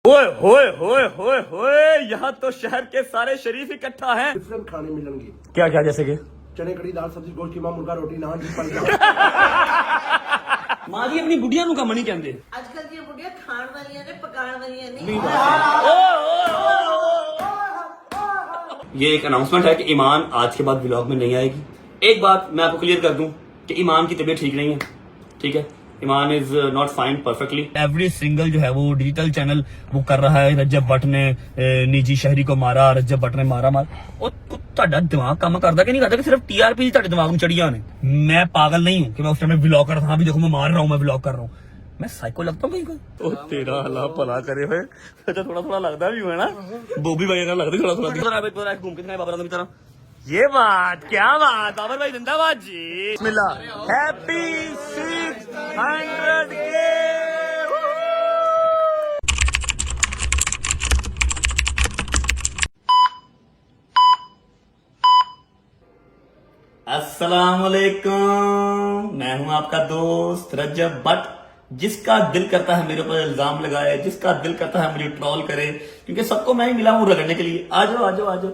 ओए होए होए होए होए, यहाँ तो शहर के सारे शरीफ इकट्ठा हैं। डिफरेंट खाने मिलेंगे। क्या क्या जैसे कि चने कड़ी दाल सब्जी गोश्त कीमा मुर्गा रोटी नान जी पाई मां जी अपनी बुढ़िया नु कम नहीं कहते। आजकल दी बुढ़िया खाण वालियां ने पकाण वालियां नहीं। ये एक अनाउंसमेंट है कि ईमान आज के बाद व्लॉग में नहीं आएगी। एक बात मैं आपको क्लियर कर दूं कि ईमान की तबीयत ठीक नहीं है, ठीक है। ईमान is not fine perfectly. Every single जो है वो डिजिटल चैनल वो कर रहा है। रज्जब भट्ट ने निजी शहरी को मारा, रज्जब भट्ट ने मारा और ਤੁਹਾਡਾ दिमाग काम करता कि नहीं करता कि सिर्फ टीआरपी ਤੁਹਾਡੇ दिमाग में चढ़िया ने। मैं पागल नहीं हूं कि मैं उस टाइम व्लॉग कर रहा हूं, देखो मैं मार रहा हूं, मैं व्लॉग कर रहा हूं। मैं साइको लगता हूं कहीं को। ओ तेरा अल्लाह भला करे हुए। अच्छा थोड़ा थोड़ा लगता भी है ना, बॉबी भाई का लगता थोड़ा थोड़ा घूम के बाबर आदमी तरह। ये बात क्या बात, बाबर भाई जिंदाबाद जी। बिस्मिल्लाह हैप्पी 600 के। अस्सलामुअलैकुम, मैं हूं आपका दोस्त रज्जब भट्ट। जिसका दिल करता है मेरे ऊपर इल्जाम लगाए, जिसका दिल करता है मुझे ट्रोल करे, क्योंकि सबको मैं ही मिला हूं रगड़ने के लिए। आ जाओ आ जाओ आ जाओ।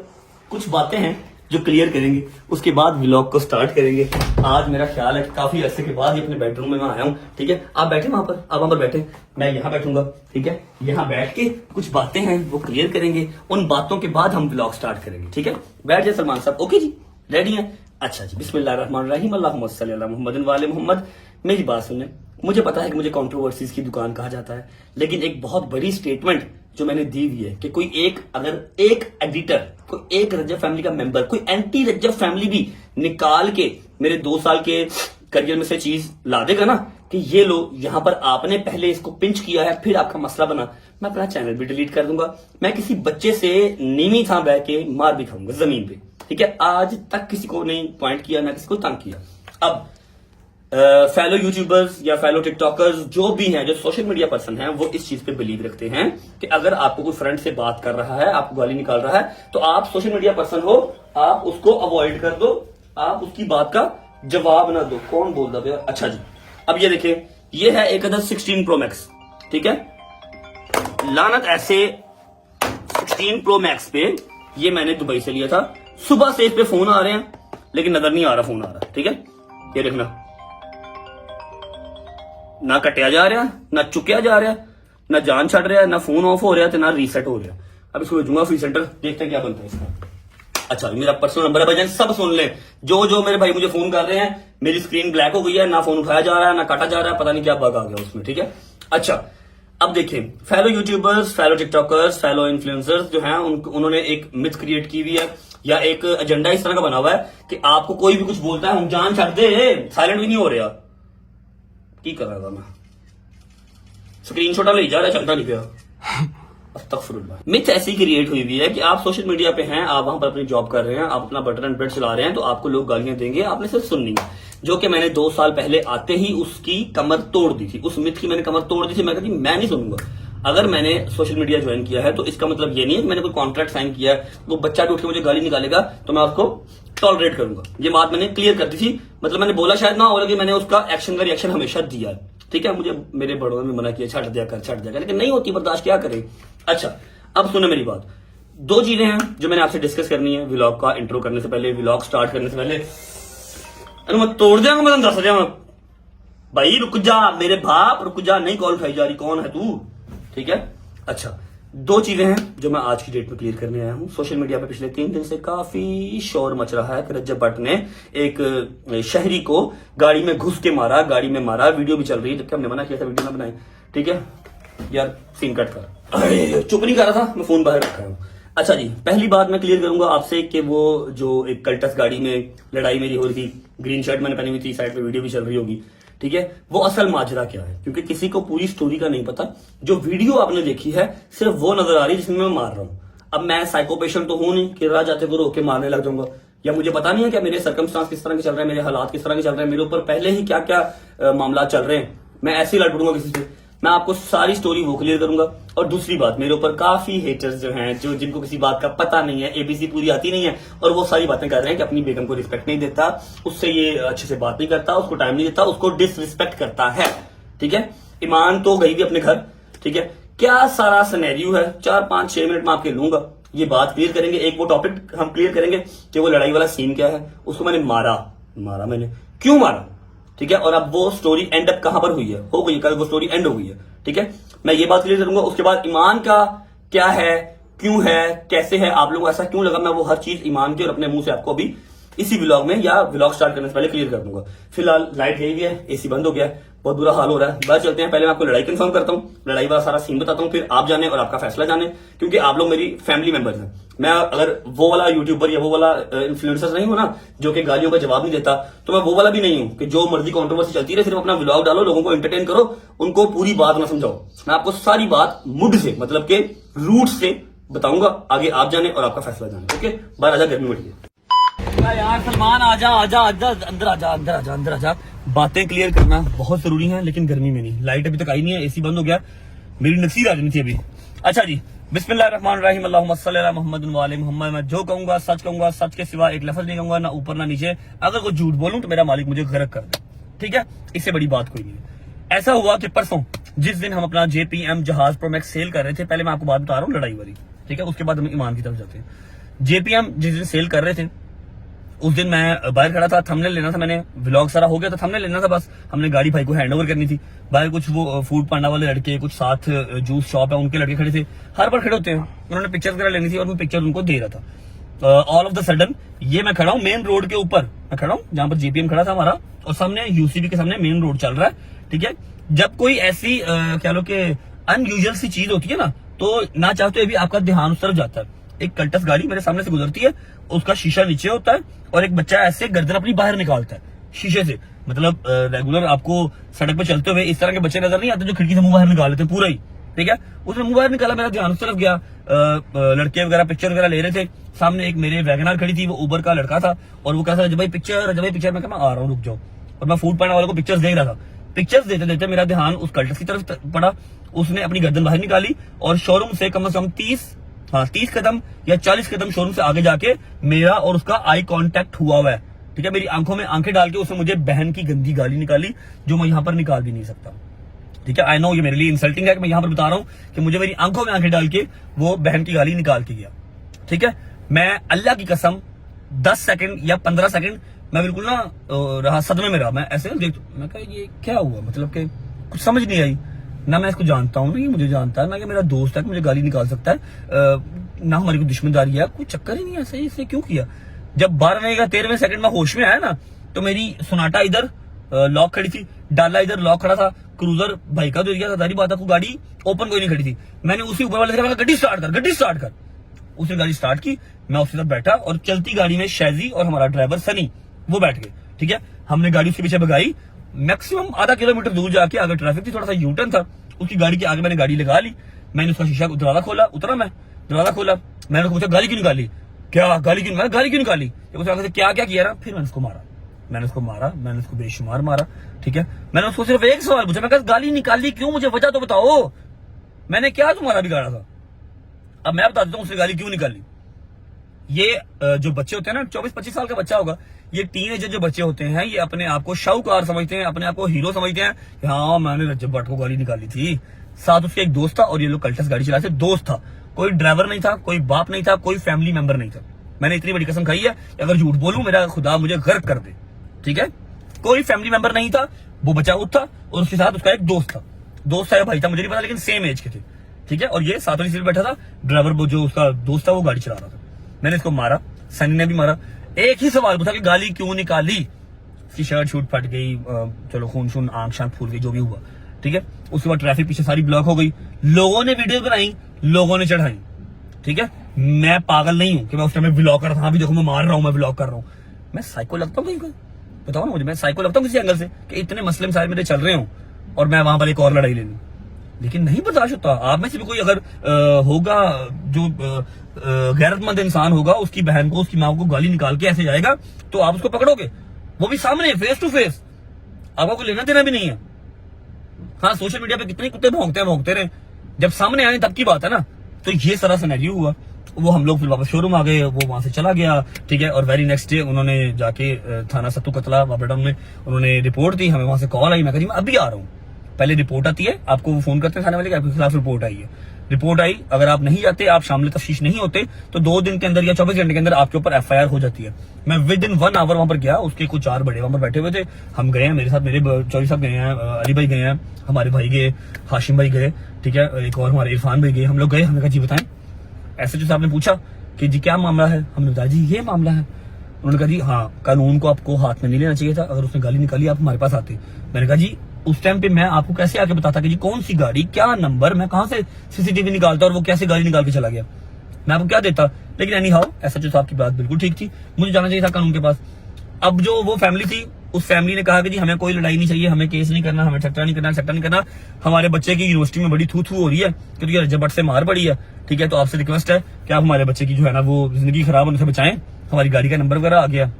कुछ बातें हैं जो क्लियर करेंगे, उसके बाद व्लॉग को स्टार्ट करेंगे। आज मेरा ख्याल है कि काफी अरसे के बाद ही अपने बेडरूम में मैं आया हूं, ठीक है। आप बैठे वहां पर, आप वहां पर बैठे, मैं यहाँ बैठूंगा, ठीक है। यहाँ बैठ के कुछ बातें हैं वो क्लियर करेंगे, उन बातों के बाद हम व्लॉग स्टार्ट करेंगे, ठीक है। बैठ जाए सलमान साहब, ओके जी, रेडी हैं? अच्छा जी, बिस्मिल्लाहिर्रहमानिर्रहीम, अल्लाहुम्मा सल्ली अला मुहम्मदिन वाले मोहम्मद। मेरी बात सुने, मुझे पता है कि मुझे कंट्रोवर्सीज की दुकान कहा जाता है, लेकिन एक बहुत बड़ी स्टेटमेंट जो मैंने दी हुई है कि कोई एक, अगर एक एडिटर, कोई एक रज्जब फैमिली का मेंबर, कोई एंटी रज्जब फैमिली भी निकाल के मेरे 2 साल के करियर में से चीज ला देगा ना कि ये लो यहाँ पर आपने पहले इसको पिंच किया है, फिर आपका मसला बना, मैं अपना चैनल भी डिलीट कर दूंगा। मैं किसी बच्चे से नीवी था बह के मार भी खाऊंगा जमीन पे, ठीक है। आज तक किसी को नहीं पॉइंट किया, ना किसी को तंग किया। अब फेलो यूट्यूबर्स या फेलो टिकटॉकर्स जो भी हैं, जो सोशल मीडिया पर्सन हैं, वो इस चीज पे बिलीव रखते हैं कि अगर आपको कोई फ्रेंड से बात कर रहा है, आपको गाली निकाल रहा है, तो आप सोशल मीडिया पर्सन हो, आप उसको अवॉइड कर दो, आप उसकी बात का जवाब ना दो। कौन बोल रहा है? अच्छा जी, अब ये देखिए, ये है एक 16 प्रो मैक्स, ठीक है। लानत ऐसे 16 प्रो मैक्स पे ये मैंने दुबई से लिया था। सुबह से इस पे फोन आ रहे हैं, लेकिन नजर नहीं आ रहा फोन आ रहा, ठीक है। ये देखना, ना कटिया जा रहा, ना चुकया जा रहा, ना जान छड़ रहा, ना फोन ऑफ हो रहा, ना रीसेट हो रहा। अब इसको भेजूंगा फ्री सेंटर, देखते हैं क्या बनता है इसका। अच्छा, मेरा पर्सनल नंबर है भाईजान, सब सुन ले। जो जो मेरे भाई मुझे फोन कर रहे हैं, मेरी स्क्रीन ब्लैक हो गई है, ना फोन उठाया जा रहा है, ना काटा जा रहा है, पता नहीं क्या बग आ गया उसमें, ठीक है। अच्छा, अब देखिए, fellow YouTubers, fellow TikTokers, fellow influencers जो हैं, उन्होंने एक मिथ क्रिएट की हुई है, या एक एजेंडा इस तरह का बना हुआ है कि आपको कोई भी कुछ बोलता है, हम जान छड़ दे, साइलेंट भी नहीं हो रहा। की कर रहा था मैं, स्क्रीनशॉट ले जा रहा, चलता नहीं पिया। अस्तगफिरुल्लाह। मिथ ऐसी क्रिएट हुई हुई है कि आप सोशल मीडिया पे हैं, आप वहां पर अपनी जॉब कर रहे हैं, आप अपना बटर एंड ब्रेड चला रहे हैं, तो आपको लोग गालियां देंगे, आपने सिर्फ सुननी है। जो कि मैंने 2 साल पहले आते ही उसकी कमर तोड़ दी थी, उस मिथ की मैंने कमर तोड़ दी थी। मैं कहती मैं नहीं सुनूंगा। अगर मैंने सोशल मीडिया ज्वाइन किया है तो इसका मतलब ये नहीं है कि मैंने कोई कॉन्ट्रैक्ट साइन किया है, वो बच्चा भी उठ के मुझे गाली निकालेगा तो मैं उसको टॉलरेट करूंगा। ये बात मैंने क्लियर कर दी थी, मतलब मैंने बोला शायद ना हो, लेकिन मैंने उसका एक्शन का रिएक्शन हमेशा दिया है, ठीक है। मुझे मेरे बड़ों ने मना किया, छੱड दिया कर, लेकिन नहीं होती बर्दाश्त, क्या करें। अच्छा, अब सुनो मेरी बात। 2 चीजें हैं जो मैंने आपसे डिस्कस करनी है व्लॉग का इंट्रो करने से पहले, व्लॉग स्टार्ट करने से पहले। अरे मैं तोड़ दिया, मैं दस दिया भाई, रुक जा मेरे बाप, रुक जा, नहीं कॉल उठाई जा रही, कौन है तू, ठीक है। अच्छा, 2 चीजें हैं जो मैं आज की डेट में क्लियर करने आया हूं। सोशल मीडिया पे पिछले 3 दिन से काफी शोर मच रहा है कि रज्जब भट्ट ने एक शहरी को गाड़ी में घुस के मारा, गाड़ी में मारा, वीडियो भी चल रही है, जबकि हमने मना किया था वीडियो ना बनाए, ठीक है। यार सीन कट कर, अरे चुप नहीं कर रहा था, मैं फोन बाहर रखा हूं। अच्छा जी, पहली बात मैं क्लियर करूंगा आपसे कि वो जो एक कल्टस गाड़ी में लड़ाई मेरी हो रही थी, ग्रीन शर्ट मैंने पहनी हुई थी, साइड पे वीडियो भी चल रही होगी, ठीक है, वो असल माजरा क्या है, क्योंकि किसी को पूरी स्टोरी का नहीं पता। जो वीडियो आपने देखी है सिर्फ वो नजर आ रही है जिसमें मैं मार रहा हूं। अब मैं साइको पेशेंट तो हूं नहीं कि राह जाते को रोक के मारने लग जाऊंगा, या मुझे पता नहीं है कि मेरे सर्कमस्टांस किस तरह के चल रहे हैं, मेरे हालात किस तरह के चल रहे हैं, मेरे ऊपर पहले ही क्या क्या मामला चल रहे हैं, मैं ऐसे ही लड़ पड़ूंगा किसी से। मैं आपको सारी स्टोरी वो क्लियर करूंगा। और दूसरी बात, मेरे ऊपर काफी हेटर्स जो हैं, जो जिनको किसी बात का पता नहीं है, एबीसी पूरी आती नहीं है, और वो सारी बातें कर रहे हैं कि अपनी बेगम को रिस्पेक्ट नहीं देता, उससे ये अच्छे से बात नहीं करता, उसको टाइम नहीं देता, उसको डिसरिस्पेक्ट करता है, ठीक है। ईमान तो गई भी अपने घर, ठीक है। क्या सारा सिनेरियो है, 4-5-6 मिनट में आपके लूंगा, ये बात क्लियर करेंगे। एक वो टॉपिक हम क्लियर करेंगे कि वो लड़ाई वाला सीन क्या है, उसको मैंने मारा मैंने क्यों मारा, ठीक है, और अब वो स्टोरी एंड अप कहां पर हुई है, हो गई, कल वो स्टोरी एंड हो गई है, ठीक है। मैं ये बात क्लियर करूंगा। उसके बाद ईमान का क्या है, क्यों है, कैसे है, आप लोगों को ऐसा क्यों लगा, मैं वो हर चीज ईमान की और अपने मुंह से आपको अभी इसी व्लॉग में या व्लॉग स्टार्ट करने से पहले क्लियर कर दूंगा। फिलहाल लाइट गई हुई है, एसी बंद हो गया है, बहुत बुरा हाल हो रहा है। बस चलते हैं, पहले मैं आपको लड़ाई कंफर्म करता हूँ, लड़ाई वाला सारा सीन बताता हूँ, फिर आप जाने और आपका फैसला जाने, क्योंकि आप लोग मेरी फैमिली मेंबर्स हैं। मैं अगर वो वाला यूट्यूबर या वो वाला इन्फ्लुएंसर नहीं हूं ना जो कि गालियों का जवाब नहीं देता, तो मैं वो वाला भी नहीं हूं कि जो मर्जी कंट्रोवर्सी चलती रहे, सिर्फ अपना व्लॉग डालो, लोगों को एंटरटेन करो, उनको पूरी बात ना समझाओ। मैं आपको सारी बात मुड से, मतलब के रूट से बताऊंगा, आगे आप जाने और आपका फैसला जाने। ओके, बाहर आजा, गर्मी बढ़ी है यार। सलमान आजा आजा आजा, अंदर आजा, अंदर आजा, अंदर आजा। बातें क्लियर करना बहुत जरूरी है, लेकिन गर्मी में नहीं। लाइट अभी तक आई नहीं है, एसी बंद हो गया, मेरी नसीर आ जानी थी अभी। अच्छा जी, बिस्मिल्लाहिर्रहमानिर्रहीम, अल्लाहुम्मा सल्ली अला मुहम्मद व आले मुहम्मद। मैं जो कहूंगा सच के सिवा एक लफ्ज नहीं कहूंगा, ना ऊपर ना नीचे। अगर कोई झूठ बोलूं तो मेरा मालिक मुझे गर्क कर दे, ठीक है, इससे बड़ी बात कोई नहीं है। ऐसा हुआ कि परसों जिस दिन हम अपना JPM जहाज प्रो मैक्स सेल कर रहे थे, पहले मैं आपको बात बता रहा हूँ लड़ाई वाली, ठीक है, उसके बाद हम ईमान की तरफ जाते हैं। JPM जिस दिन सेल कर रहे थे, उस दिन मैं बाहर खड़ा था, थंबनेल लेना था, मैंने व्लॉग सारा हो गया था, थंबनेल लेना था, बस हमने गाड़ी भाई को हैंड ओवर करनी थी। बाहर कुछ वो फूड पांडा वाले लड़के, कुछ साथ जूस शॉप है उनके लड़के खड़े थे, हर बार खड़े होते हैं, उन्होंने पिक्चर्स वगैरह लेनी थी और मैं पिक्चर उनको दे रहा था। ऑल ऑफ द सडन ये मैं खड़ा हूँ मेन रोड के ऊपर, मैं खड़ा हूँ जहां पर JPM खड़ा था हमारा, और सामने UCB के सामने मेन रोड चल रहा है, ठीक है। जब कोई ऐसी क्या लो कि अनयूजुअल सी चीज होती है ना, तो ना चाहते भी आपका ध्यान उस तरफ जाता है। एक कल्टस गाड़ी मेरे सामने से गुजरती है, उसका शीशा नीचे होता है और एक बच्चा ऐसे गर्दन अपनी बाहर निकालता है शीशे से। मतलब रेगुलर आपको सड़क पे चलते हुए इस तरह के बच्चे नजर नहीं आते जो खिड़की से मुंह बाहर निकाल लेते पूरा ही, ठीक है। उसने मुंह बाहर निकाला, मेरा ध्यान उस तरफ गया, लड़के वगैरह पिक्चर वगैरह ले रहे थे। सामने एक मेरे वैगनार खड़ी थी, वो उबर का लड़का था, और वो कहता था जब भाई पिक्चर, मैं आ रहा हूँ, रुक जाओ। और मैं फूड पांडा वालों को पिक्चर्स दे रहा था। पिक्चर्स देते देते मेरा ध्यान उस कल्टस की तरफ पड़ा, उसने अपनी गर्दन बाहर निकाली और शोरूम से कम 30 कदम या 40 कदम शोरूम से आगे जाके मेरा और उसका आई कांटेक्ट हुआ है, ठीक है। मेरी आंखों में आंखें डाल के उसने मुझे बहन की गंदी गाली निकाली, जो मैं यहां पर निकाल भी नहीं सकता, ठीक है। आई नो ये मेरे लिए इंसल्टिंग है कि मैं यहां पर बता रहा हूं कि मुझे मेरी आंखों में आंखें डाल के वो बहन की गाली निकाल के गया, ठीक है। मैं अल्लाह की कसम 10 सेकंड या 15 सेकंड मैं बिल्कुल ना रहा, सदमे में रहा। मैं ऐसे देख, मैं कहा ये क्या हुआ, मतलब कि कुछ समझ नहीं आई ना, मैं इसको जानता हूँ ना ये मुझे जानता है, ना कि मेरा दोस्त है कि मुझे गाली निकाल सकता है, ना हमारी कोई दुश्मनदारी है, कोई चक्कर ही नहीं है, ऐसे इसने क्यों किया। जब 12वें या 13वें सेकंड में होश में आया ना, तो मेरी सोनाटा इधर लॉक खड़ी थी, डाला इधर लॉक खड़ा था, क्रूजर भाई का जो एरिया था, सारी बात आपको गाड़ी ओपन कोई नहीं खड़ी थी। मैंने उसी ऊपर वाले से कहा गड्डी स्टार्ट कर, उसने गाड़ी स्टार्ट की, मैं उसके साथ बैठा और चलती गाड़ी में शैजी और हमारा ड्राइवर सनी वो बैठ गए, ठीक है। हमने गाड़ी उसके पीछे भगाई, मैक्सिमम आधा किलोमीटर दूर जाके, आगे ट्रैफिक थी, थोड़ा सा यूटर्न था, उसकी गाड़ी के आगे मैंने गाड़ी लगा ली। मैंने उसका शीशा दरवाजा खोला, उतरा, मैं दरवाजा खोला, मैंने उसको पूछा गाली क्यों निकाली, क्या गाली क्यों निकाली, क्या किया ना। फिर मैंने उसको मारा, मैंने उसको बेशुमार मारा, ठीक है। मैंने उसको सिर्फ एक सवाल पूछा, मैं कहा गाली निकाली क्यों, मुझे वजह तो बताओ, मैंने क्या तुम्हारा बिगाड़ा था। अब मैं बता देता हूँ उसने गाली क्यों निकाली। ये जो बच्चे होते हैं ना, 24-25 साल का बच्चा होगा, ये टीनेजर जो बच्चे होते हैं, ये अपने आप को शाहूकार समझते हैं, अपने आप को हीरो समझते हैं कि हाँ मैंने रजब भट्ट को गाली निकाली थी। साथ उसके एक दोस्त था और ये लोग कल्टस गाड़ी चला थे, दोस्त था, कोई ड्राइवर नहीं था, कोई बाप नहीं था, कोई फैमिली मेंबर नहीं था। मैंने इतनी बड़ी कसम खाई है, अगर झूठ बोलूं मेरा खुदा मुझे गर्क कर दे, ठीक है। कोई फैमिली मेंबर नहीं था, वो बच्चा उठ था और उसके साथ उसका एक दोस्त था या भाई था मुझे नहीं पता, लेकिन सेम एज के थे, ठीक है। और ये साथ वाली सीट बैठा था, ड्राइवर जो उसका दोस्त था वो गाड़ी चला रहा था। मैंने इसको मारा, सनी ने भी मारा, एक ही सवाल पूछा कि गाली क्यों निकाली। उसकी शर्ट शूट फट गई, चलो खून आंख शांख फूल गई, जो भी हुआ, ठीक है। उसके बाद ट्रैफिक पीछे सारी ब्लॉक हो गई, लोगों ने वीडियो बनाई, लोगों ने चढ़ाई, ठीक है। मैं पागल नहीं हूं कि मैं उस टाइम में व्लॉग कर रहा था, अभी देखो मैं मार रहा हूं, मैं व्लॉग कर रहा हूं। मैं साइको लगता हूँ कहीं को, बताओ ना मुझे, मैं साइको लगता हूँ किसी एंगल से कि इतने मसले सारे मेरे चल रहे हो और मैं वहां पर एक और लड़ाई ले लूं, लेकिन नहीं बर्दाश्त होता। आप में से भी कोई अगर होगा जो गैरतमंद इंसान होगा, उसकी बहन को, उसकी माँ को गाली निकाल के ऐसे जाएगा, तो आप उसको पकड़ोगे, वो भी सामने फेस टू फेस, आपको कोई लेना देना भी नहीं है। हाँ, सोशल मीडिया पे कितने कुत्ते भौंकते रहे, जब सामने आए तब की बात है ना। तो ये सारा सिनेरियो हुआ, वो हम लोग फिर वापस शोरूम आ गए, वो वहां से चला गया, ठीक है। और वेरी नेक्स्ट डे उन्होंने जाके थाना सत्तू कतला बाबा टाउन में उन्होंने रिपोर्ट दी, हमें वहां से कॉल आई, मैं कहा जी मैं अभी आ रहा हूँ, पहले रिपोर्ट आती है, आपको वो फोन करते हैं थाने वाले कि आपके खिलाफ रिपोर्ट आई है। रिपोर्ट आई, अगर आप नहीं जाते, आप शामिल तफ्तीश नहीं होते, तो 2 दिन के अंदर या 24 घंटे के अंदर आपके ऊपर FIR हो जाती है। मैं विद इन 1 आवर वहां पर गया, उसके कुछ 4 बड़े वहां पर बैठे हुए थे, हम गए हैं, मेरे साथ मेरे चौधरी साहब गए हैं, अली भाई गए हैं, हमारे भाई गए, हाशिम भाई गए, ठीक है, एक और हमारे इरफान भाई गए, हम लोग गए। हमने कहा जी बताएं। SHO साहब ने पूछा कि जी क्या मामला है, हमने बताया जी ये मामला है। उन्होंने कहा जी हाँ, कानून को आपको हाथ में नहीं लेना चाहिए था, अगर उसने गाली निकाली आप हमारे पास आते। मैंने कहा जी उस टाइम पे मैं आपको कैसे आके बताता कि जी कौन सी गाड़ी, क्या नंबर, मैं कहां से CCTV निकालता और वो कैसे गाड़ी निकाल के चला गया, मैं आपको क्या देता। लेकिन एनी हाउ SHO साहब की बात बिल्कुल ठीक थी, मुझे जाना चाहिए था कानून के पास। अब जो वो फैमिली थी, उस फैमिली ने कहा कि जी हमें कोई लड़ाई नहीं चाहिए, हमें केस नहीं करना, हमें छट्टा नहीं करना, छट्टा नहीं करना, हमारे बच्चे की यूनिवर्सिटी में बड़ी थू थू हो रही है क्योंकि रज्जब भट्ट से मार पड़ी है, ठीक है, तो आपसे रिक्वेस्ट है कि आप हमारे बच्चे की जो है ना वो जिंदगी खराब होने से बचाएं, हमारी गाड़ी का नंबर वगैरह आ गया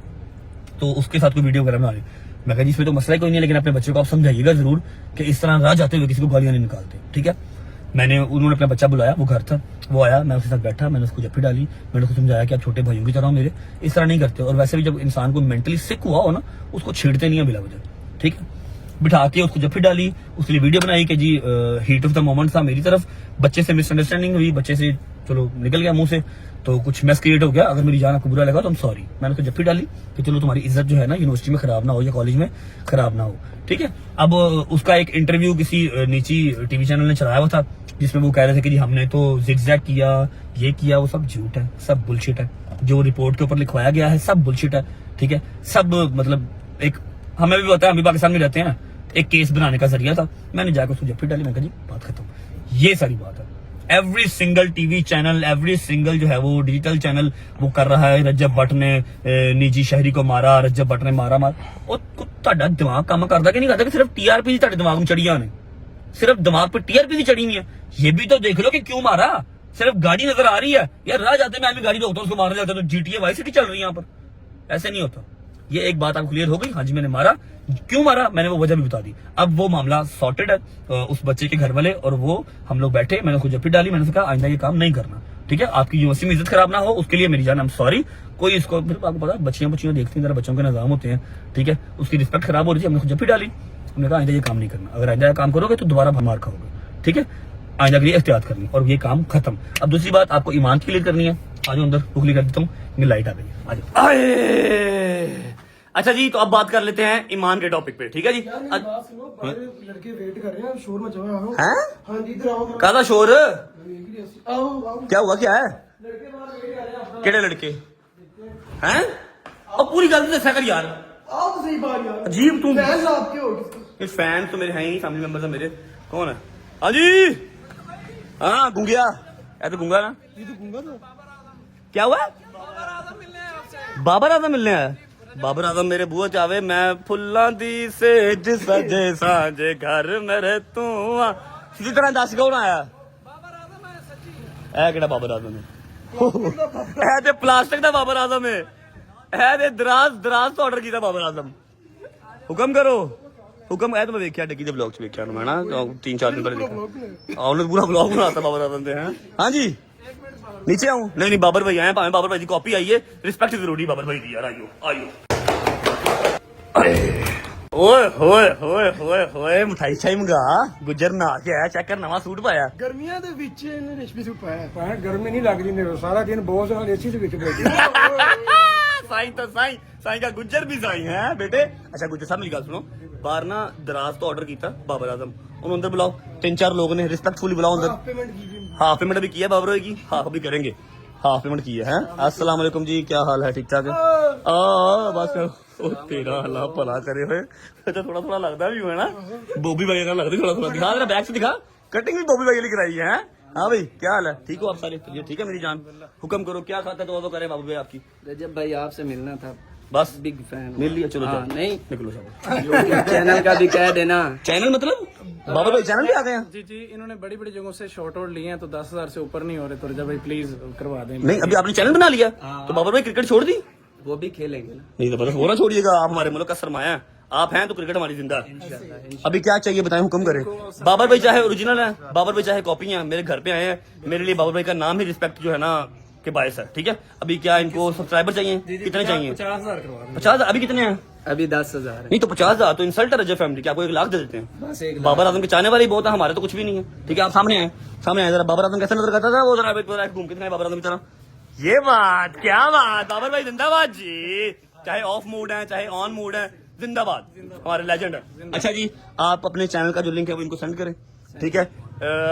तो उसके साथ कोई वीडियो वगैरह बना रही। मैं कहा जी इसमें तो मसला ही कोई नहीं है, लेकिन अपने बच्चे को आप समझाइएगा जरूर कि इस तरह राह जाते हुए किसी को गालियां नहीं निकालते, ठीक है। उन्होंने अपना बच्चा बुलाया, वो घर था, वो आया, मैं उसके साथ बैठा, मैंने उसको जफ्फी डाली, मैंने उसको समझाया कि आप छोटे भाइयों की तरह हो मेरे, इस तरह नहीं करते। और वैसे भी जब इंसान को मेंटली सिक हुआ हो ना, उसको छेड़ते नहीं है बिला वजह, ठीक है। बिठा के उसको जफ्फी डाली, उसके लिए वीडियो बनाई कि जी हीट ऑफ द मोमेंट था मेरी तरफ, बच्चे से मिसअंडरस्टैंडिंग हुई, बच्चे से चलो निकल गया मुंह से, तो कुछ मैस क्रिएट हो गया, अगर मेरी जान आपको बुरा लगा तो हम सॉरी। मैंने उसको जफ्फी डाली कि चलो तुम्हारी इज्जत जो है ना यूनिवर्सिटी में खराब ना हो या कॉलेज में खराब ना हो, ठीक है। अब उसका एक इंटरव्यू किसी निजी टीवी चैनल ने चलाया हुआ था जिसमें वो कह रहे थे कि जी हमने तो जिगजैग किया, ये किया, वो सब झूठ है, सब बुलशिट है, जो रिपोर्ट के ऊपर लिखवाया गया है सब बुलशिट है, ठीक है। सब मतलब एक हमें भी पता है, हम भी पाकिस्तान में रहते हैं, एक केस बनाने का जरिया था। मैंने जाकर उसको जफ्फी डाली, मैं कहा जी बात खत्म, ये सारी बात है। Every single TV channel, every single जो है वो डिजिटल चैनल वो कर रहा है, रज्जब भट्ट ने निजी शहरी को मारा, रज्जब भट्ट ने मारा। और ਤੁਹਾਡਾ दिमाग काम करता कि नहीं करता कि सिर्फ TRP ਤੁਹਾਡੇ दिमाग में चढ़िया ने, सिर्फ दिमाग पे TRP ही चढ़ी हुई है। ये भी तो देख लो कि क्यों मारा, सिर्फ गाड़ी नजर आ रही है यार, राह जाते मैं भी गाड़ी रोकता हूँ, उसको मारने जाता तो GTA वाई सिटी चल रही है यहाँ पर, ऐसे नहीं होता। ये एक बात आपको क्लियर हो गई, हाँ जी मैंने मारा, क्यों मारा मैंने वो वजह भी बता दी। अब वो मामला सॉर्टेड है, उस बच्चे के घर वाले और वो हम लोग बैठे, मैंने उसको जफ्फी डाली, मैंने कहा आइंदा ये काम नहीं करना, ठीक है, आपकी यूनिवर्सिटी में इज्जत खराब ना हो, उसके लिए मेरी जान, आई एम सॉरी। कोई इसको आपको पता बच्चियां देखती हैं, बच्चों के निजाम होते हैं, ठीक है, उसकी रिस्पेक्ट खराब हो रही थी, हमने उसको जफ्फी डाली, हमने कहा आइंदा ये काम नहीं करना, अगर आइंदा ये काम करोगे तो दोबारा मार खाओगे, ठीक है, आइंदा के लिए एहतियात करनी, और ये काम खत्म। अब दूसरी बात आपको ईमान क्लियर करनी है, आ जाओ अंदर, क्लियर कर देता हूँ, लाइट आ गई, आ जाओ। अच्छा जी, तो अब बात कर लेते हैं ईमान के टॉपिक पे, ठीक है जी। लड़के वेट कर रहे हैं, शोर मचा हुआ है। हैं? हाँ जी, इधर आओ। कादा शोर, आओ आओ। क्या हुआ, क्या है, केड़े लड़के हैं? और पूरी गल दसा कर यार, आओ तो सही बात यार। अजीब तुम फैन आपके हो किसके? फैन तो मेरे हैं ही, फैमिली मेंबर्स है मेरे। कौन है? हाँ जी, हाँ गुंगिया, ऐ तो गुंगा ना, ये तो गुंगा था। क्या हुआ? बाबर आजम मिलने आया। बाबर आजम मेरे बुआ चावे, मैं फुल्लां दी सेज सजे सांझे घर मेरे तू आ। सीधी तरह दस कौन आया? ऐ केड़ा बाबर आजम है? ऐ ते प्लास्टिक दा बाबर आजम है, ऐ ते दराज तो ऑर्डर कीता बाबर आजम। हुक्म करो, हुक्म है तो मैं वेख्या डिग्गी दे ब्लॉग च वेख्या मैं ना 3-4 दिन पहले देखा, उन्होंने पूरा ब्लॉग बनाता बाबर आजम दे। हैं हाँ जी, नीचे आऊं? नहीं बाबर भाई आए, भावे बाबर भाई की कॉपी आई है, रिस्पेक्ट जरूरी बाबर भाई दी यार, आइयो आइयो। ओए होए होए होए होए, मिठाई छाई मंगा, गुजर ना के आया, चेक कर नवा सूट पाया। गर्मियां ਦੇ ਵਿੱਚ ਇਹਨੇ ਰੇਸ਼ਮੀ ਸੂਟ ਪਾਇਆ ਹੈ। ਗਰਮੀ ਨਹੀਂ ਲੱਗਦੀ ਨੇ, ਸਾਰਾ ਦਿਨ ਬਹੁਤ ਨਾਲ ਏਸੀ ਦੇ ਵਿੱਚ ਬੈਠੇ। साईं तो साईं का गुज्जर भी साईं है बेटे। अच्छा गुज्जर साहब मेरी गल सुनो, बाहर ना दराज तो ऑर्डर किया बाबर आजम, उन्होंने अंदर बुलाओ, 3-4 लोग ने रिस्पेक्टफुली बुलाओ अंदर। पेमेंट की हाफ पेमेंट भी किया बाबर भाई की, हाफ भी करेंगे, हाफ पेमेंट की है। अस्सलाम वालेकुम जी, क्या हाल है? ठीक ठाक है बस। ओ तेरा अल्लाह भला करे हुए, अच्छा थोड़ा थोड़ा लगता भी है ना, बॉबी वगैरह लगती थोड़ा थोड़ा। दिखा जरा बैक से दिखा, कटिंग भी बॉबी वगैरह कराई है। हाँ भाई क्या हाल है? ठीक हो आप सारे? चलिए ठीक है मेरी जान, हुक्म करो क्या खाता तो वो करे बाबू भाई आपकी। रजब भाई आपसे मिलना था, बस बिग फैन। मिल लिया, चलो हाँ, जाओ। नहीं निकलो सब। चैनल का भी कह देना। चैनल मतलब बाबा भाई चैनल भी आ गए हैं? जी, इन्होंने बड़ी बड़ी जगहों से शॉर्ट आउट लिए हैं, तो 10,000 से ऊपर नहीं हो रहे, तो रजब भाई प्लीज करवा दें। नहीं अभी आपने चैनल बना लिया तो बाबा भाई क्रिकेट छोड़ दी? वो भी खेलेंगे ना। नहीं तो बस वो ना छोड़िएगा, आप हमारे मुल्क का सरमाया है, आप हैं तो क्रिकेट हमारी जिंदा है। अभी क्या चाहिए बताएं, हुक्म करें। बाबर भाई चाहे ओरिजिनल है, बाबर भाई चाहे कॉपी है, मेरे घर पे आए हैं, मेरे लिए बाबर भाई का नाम ही रिस्पेक्ट जो है ना के बायस है, ठीक है। अभी क्या इनको सब्सक्राइबर चाहिए? कितने चाहिए? 50,000 करवा दें। 50,000? अभी कितने हैं? अभी 10,000 है। नहीं तो 50,000 तो इंसल्ट है रजब फैमिली की, आपको 1 लाख दे देते हैं। बस 1 बाबर आजम के चाहने वाले ही बहुत है, हमारे तो कुछ भी नहीं है। ठीक है, आप सामने आए जरा। बाबर आजम कैसे नजर करता था वो, जरा घूम के दिखाए बाबर आजम की तरह। ये बात, क्या बात, बाबर भाई जिंदाबाद जी। चाहे ऑफ मूड है चाहे ऑन मूड है, जिंदाबाद, हमारे लेजेंड है। अच्छा जी, आप अपने चैनल का जो लिंक है वो इनको सेंड करें, ठीक है।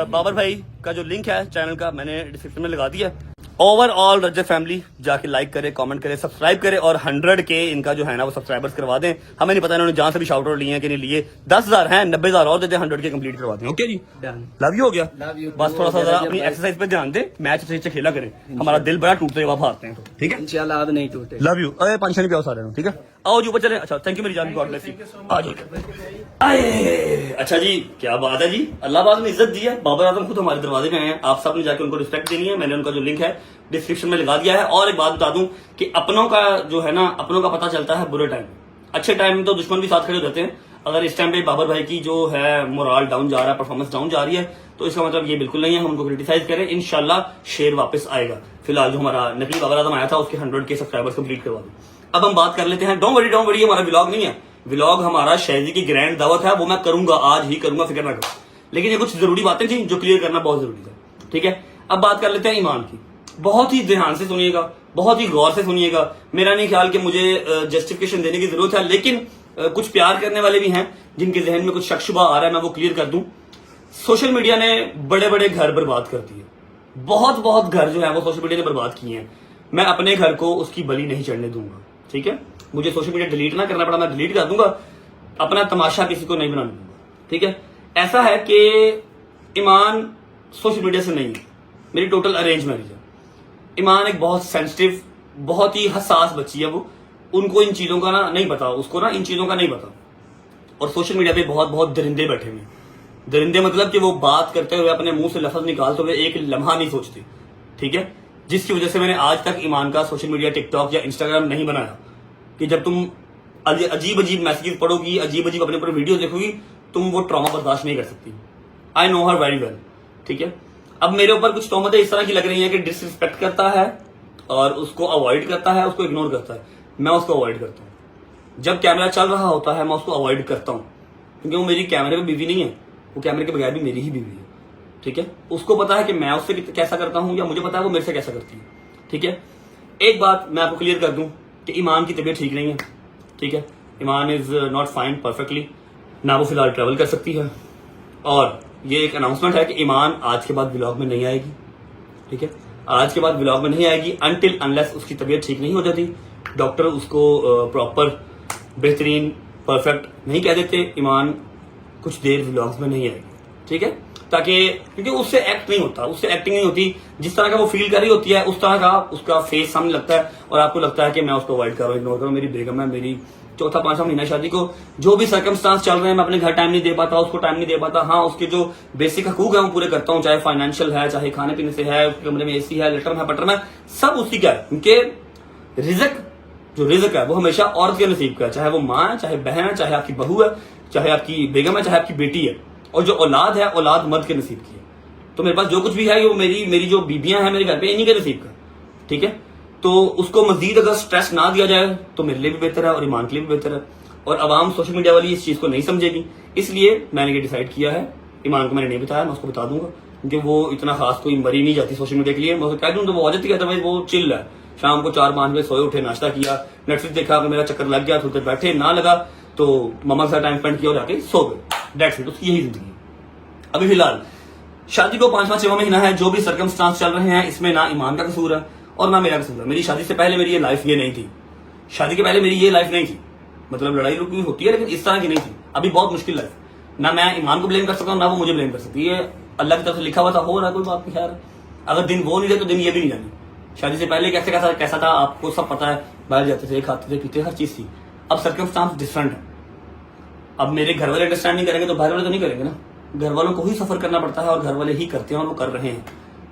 बाबर भाई का जो लिंक है चैनल का मैंने डिस्क्रिप्शन में लगा दिया। ओवरऑल रजब फैमिली जाके लाइक करे, कमेंट करे, सब्सक्राइब करे और 100 के इनका जो है ना वो सब्सक्राइबर्स करवा दें। हमें नहीं पता इन्होंने जहां से भी शाउट आउट लिए हैं कि नहीं लिए। 10,000 हैं, 90,000 और देते, 100 के कंप्लीट करवा दें। ओके जी, लव यू हो गया। बस थोड़ा सा जरा अपनी एक्सरसाइज पे ध्यान दें, मैच अच्छे से खेला करें। हमारा दिल बड़ा टूटते जब आप हारते हैं तो, ठीक है। इंशाल्लाह अब नहीं टूटे। Love you. अरे पंचन पे आओ सारे, ठीक है। आओ जी ऊपर चले। अच्छा थैंक यू मेरी जान, गॉड ब्लेस यू। आ जाओ। अच्छा जी, क्या बात है जी, अल्लाह पाक ने इज्जत दी है। बाबर आजम खुद हमारे दरवाजे पे आए हैं, आप सब ने जाके उनको रिस्पेक्ट देनी है। मैंने उनका जो लिंक है डिस्क्रिप्शन में लगा दिया है। और एक बात बता दूं कि अपनों का जो है ना, अपनों का पता चलता है बुरे टाइम में। अच्छे टाइम में तो दुश्मन भी साथ खड़े हो जाते हैं। अगर इस टाइम पे बाबर भाई की जो है मोरल डाउन जा रहा है, परफॉर्मेंस डाउन जा रही है, तो इसका मतलब ये बिल्कुल नहीं है हम उनको क्रिटिसाइज करें। इंशाल्लाह शेर वापस आएगा। फिलहाल जो हमारा नकली बाबर आजम आया था उसके 100 के सब्सक्राइबर्स कंप्लीट करवा दो। अब हम बात कर लेते हैं। डोंट वरी, हमारा व्लॉग नहीं है। व्लॉग हमारा शहजी की ग्रैंड दावत है, वो मैं करूंगा, आज ही करूंगा, फिक्र ना करो। लेकिन ये कुछ जरूरी बातें थी जो क्लियर करना बहुत जरूरी था, ठीक है। अब बात कर लेते हैं ईमान की। बहुत ही ध्यान से सुनिएगा, बहुत ही गौर से सुनिएगा। मेरा नहीं ख्याल कि मुझे जस्टिफिकेशन देने की जरूरत है, लेकिन कुछ प्यार करने वाले भी हैं जिनके जहन में कुछ शक शुबा आ रहा है, मैं वो क्लियर कर दूं। सोशल मीडिया ने बड़े बड़े घर बर्बाद कर दिए, बहुत घर जो है वो सोशल मीडिया ने बर्बाद किए हैं। मैं अपने घर को उसकी बलि नहीं चढ़ने दूंगा, ठीक है। मुझे सोशल मीडिया डिलीट ना करना पड़ा, मैं डिलीट कर दूंगा। अपना तमाशा किसी को नहीं बनाने दूंगा, ठीक है। ऐसा है कि ईमान सोशल मीडिया से नहीं है, मेरी टोटल अरेंज मैरिज है। ईमान एक बहुत सेंसिटिव, बहुत ही हसास बच्ची है वो। उनको इन चीजों का ना नहीं पता, उसको ना इन चीजों का नहीं पता। और सोशल मीडिया पे बहुत दरिंदे बैठे हुए हैं। दरिंदे मतलब कि वो बात करते हुए अपने मुंह से लफ्ज निकालते हुए एक लम्हा नहीं सोचते, ठीक है। जिसकी वजह से मैंने आज तक ईमान का सोशल मीडिया, टिकटॉक या इंस्टाग्राम नहीं बनाया। कि जब तुम अजीब मैसेजेस पढ़ोगी, अजीब अपने ऊपर वीडियो देखोगी, तुम वो ट्रॉमा बर्दाश्त नहीं कर सकती। I know her very well, ठीक है। अब मेरे ऊपर कुछ तोहमतें इस तरह की लग रही हैं कि डिसरिस्पेक्ट करता है और उसको अवॉइड करता है, उसको इग्नोर करता है। मैं उसको अवॉइड करता हूँ। जब कैमरा चल रहा होता है मैं उसको अवॉइड करता हूँ, क्योंकि वो मेरी कैमरे में बीवी नहीं है, वो कैमरे के बगैर भी मेरी ही बीवी है, ठीक है। उसको पता है कि मैं उससे कैसा करता हूँ, या मुझे पता है वो मेरे से कैसा करती है, ठीक है। एक बात मैं आपको क्लियर कर दूं कि ईमान की तबीयत ठीक नहीं है, ठीक है। ईमान इज नॉट फाइन परफेक्टली, ना वो फिलहाल ट्रेवल कर सकती है। और ये एक अनाउंसमेंट है कि ईमान आज के बाद व्लॉग में नहीं आएगी, ठीक है। आज के बाद व्लॉग में नहीं आएगी अनटिल अनलेस उसकी तबीयत ठीक नहीं हो जाती। डॉक्टर उसको प्रॉपर बेहतरीन परफेक्ट नहीं कह देते, ईमान कुछ देर व्लॉग्स में नहीं आएगी, ठीक है। ताकि क्योंकि उससे एक्ट नहीं होता, उससे एक्टिंग नहीं होती। जिस तरह का वो फील कर रही होती है उस तरह का उसका फेस सामने लगता है और आपको लगता है कि मैं उसको अवॉइड कर रहा हूँ, इग्नोर कर रहा हूँ। मेरी बेगम है, मेरी चौथा पांचवा महीना शादी को, जो भी सर्कमस्टांस चल रहे हैं मैं अपने घर टाइम नहीं दे पाता, उसको टाइम नहीं दे पाता। हाँ, उसके जो बेसिक हकूक है वो पूरे करता हूँ, चाहे फाइनेंशियल है, चाहे खाने पीने से है, उसके कमरे में एसी है, लेटर है, बटर में, सब उसी का है। क्योंकि रिज़्क है वो हमेशा औरत के नसीब का है, चाहे वो माँ है, चाहे बहन है, चाहे आपकी बहू है, चाहे आपकी बेगम है, चाहे आपकी बेटी है। और जो औलाद है, औलाद मर्द के नसीब की है। तो मेरे पास जो कुछ भी है वो मेरी जो बीबियां हैं मेरे घर पे, इन्हीं के नसीब का, ठीक है। तो उसको मजीद अगर स्ट्रेस ना दिया जाए तो मेरे लिए भी बेहतर है और ईमान के लिए भी बेहतर है। और आवाम सोशल मीडिया वाली इस चीज को नहीं समझेगी, इसलिए मैंने ये डिसाइड किया है। ईमान को मैंने नहीं बताया, मैं उसको बता दूंगा, क्योंकि वो इतना खास कोई मरी नहीं जाती सोशल मीडिया के लिए। मैं कह दूं तो वो आ जाती है, अदरवाइज वो चिल है। शाम को 4-5 बजे सोए उठे, नाश्ता किया, नेटफ्लिक्स देखा, मेरा चक्कर लग गया, थोड़ी देर बैठे, ना लगा तो मम्मा के साथ टाइम स्पेंड किया और जाके सो गए। दैट्स इट, उसकी यही जिंदगी। अभी फिलहाल शादी को 5वां-6वां महीना है। जो भी सर्कमस्टांस चल रहे हैं इसमें ना ईमान का कसूर है और ना मेरा कसूर है। मेरी शादी से पहले मेरी ये लाइफ ये नहीं थी, शादी के पहले मेरी ये लाइफ नहीं थी। मतलब लड़ाई रुकी होती है लेकिन इस तरह की नहीं थी। अभी बहुत मुश्किल लाइफ, ना मैं ईमान को ब्लेम कर सकता हूँ, ना वो मुझे ब्लेम कर सकती है। अल्लाह की तरफ से लिखा हुआ था, हो रहा, कोई बात नहीं। खैर अगर दिन वो नहीं रहे तो दिन ये भी नहीं जानी। शादी से पहले कैसा था आपको सब पता है, बाहर जाते थे, खाते थे, पीते, हर चीज थी। अब सर्कमस्टांस डिफरेंट है। अब मेरे घर वाले अंडरस्टैंड नहीं करेंगे तो बाहर वाले तो नहीं करेंगे ना। घर वालों को ही सफर करना पड़ता है और घर वाले ही करते हैं और वो कर रहे हैं।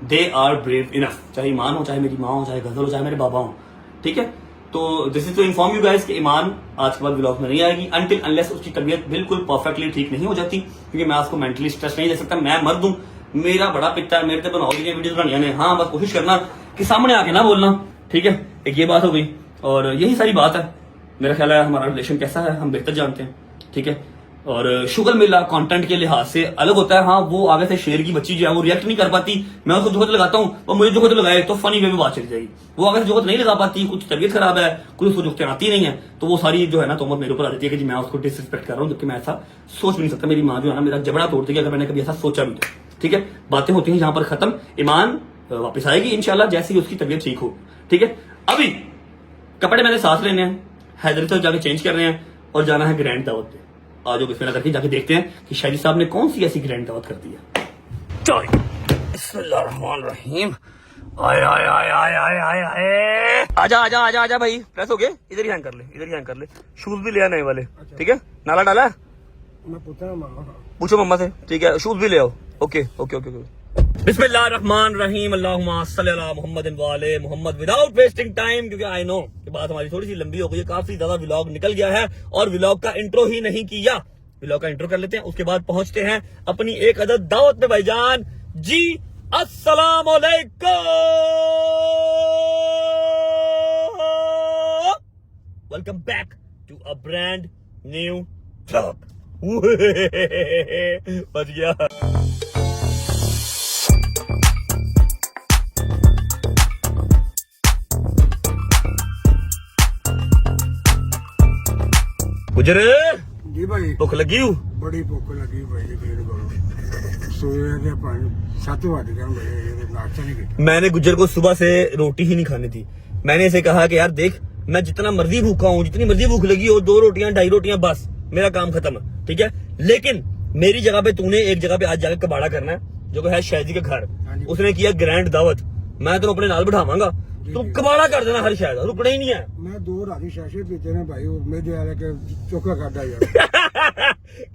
दे आर ब्रेव इनफ, चाहे ईमान हो, चाहे मेरी माँ हो, चाहे गजल हो, चाहे मेरे बाबा हो, ठीक है। तो this is to inform you guys कि ईमान आज के बाद व्लॉग में नहीं आएगी अनटिल अनलेस उसकी तबीयत बिल्कुल परफेक्टली ठीक नहीं हो जाती, क्योंकि मैं उसको मेंटली स्ट्रेस नहीं दे सकता। मैं मर्द हूं, मेरा बड़ा पिता है, मेरे से बनाओ वीडियो बनानी है। हाँ, बस कोशिश करना कि सामने आके ना बोलना, ठीक है। एक ये बात हो गई और यही सारी बात है। मेरा ख्याल है हमारा रिलेशन कैसा है हम बेहतर जानते हैं, ठीक है। और शुगर मिला कंटेंट के लिहाज से अलग होता है। हाँ, वो आगे से शेर की बच्ची जो है वो रिएक्ट नहीं कर पाती, मैं उसको जोहत लगाता हूँ, वो मुझे जोहत लगाए तो फनी वे में बात चली जाएगी। वो आगे से जोहत नहीं लगा पाती, कुछ तबीयत खराब है, कुछ उसको जोहतें आती नहीं है, तो वो सारी जो है ना तोहमत मेरे ऊपर आ जाती है कि जी मैं उसको डिसरिस्पेक्ट कर रहा हूँ, जबकि मैं ऐसा सोच भी नहीं सकता। मेरी माँ जो है ना मेरा जबड़ा तोड़ देगी अगर मैंने कभी ऐसा सोचा भी तो, ठीक है। बातें होती हैं जहां पर खत्म, ईमान वापस आएगी इंशाल्लाह जैसे ही उसकी तबीयत ठीक हो, ठीक है। अभी कपड़े मैंने साथ लेने हैं, हैदर तक जाके चेंज करने हैं और जाना है ग्रैंड दावत पे। आज बिस्मिल्लाह करके जाके देखते हैं कि शाहिद साहब ने कौन सी ऐसी ग्रैंड दावत कर दी है। चलो बिस्मिल्लाहिर्रहमानिर्रहीम। आए आए आए आए आए आए आए, आजा आजा आजा आजा भाई, प्रेस हो गए, इधर ही हैंग कर ले, इधर ही हैंग कर ले। शूज भी ले आए नए वाले, ठीक है। नाला डाला, मैं पूछा मामा का। पूछो मम्मा से, ठीक है। शूज भी ले आओ, ओके ओके ओके। बिस्मिल्लाहिर्रहमानिर्रहीम, अल्लाहुम्मा सल्ली अला मुहम्मद व आले मुहम्मद। विदाउट वेस्टिंग टाइम, क्योंकि आई नो कि बात हमारी थोड़ी सी लंबी हो गई है, काफी ज्यादा व्लॉग निकल गया है और व्लॉग का इंट्रो ही नहीं किया। व्लॉग का इंट्रो कर लेते हैं, उसके बाद पहुंचते हैं अपनी एक अदद दावत में। भाईजान जी अस्सलाम वालेकुम, welcome back to a brand new vlog. बच गया। गुजर जी भाई, भुख लगी हूँ, बड़ी भुख लगी भाई, देर करो सोए थे पानी 7 बज गए भाई, नाश्ता नहीं किया। मैंने गुजर को सुबह से रोटी ही नहीं खानी थी। मैंने इसे कहा कि यार देख, मैं जितना मर्जी भूखा हूँ, जितनी मर्जी भूख लगी हो, 2 रोटियां 2.5 रोटियां बस, मेरा काम खत्म है, ठीक है। लेकिन मेरी जगह पे तूने एक जगह पे आज जाकर कबाड़ा करना है, जो कि है शायद के घर। उसने किया ग्रैंड दावत, मैं तो अपने नाल बिठावांगा, तू कबाड़ा कर देना हर शायद, रुकना ही नहीं है। मैं 2 राती शाशे पीते ने भाई, और मेरे वाले के चोखा खादा यार।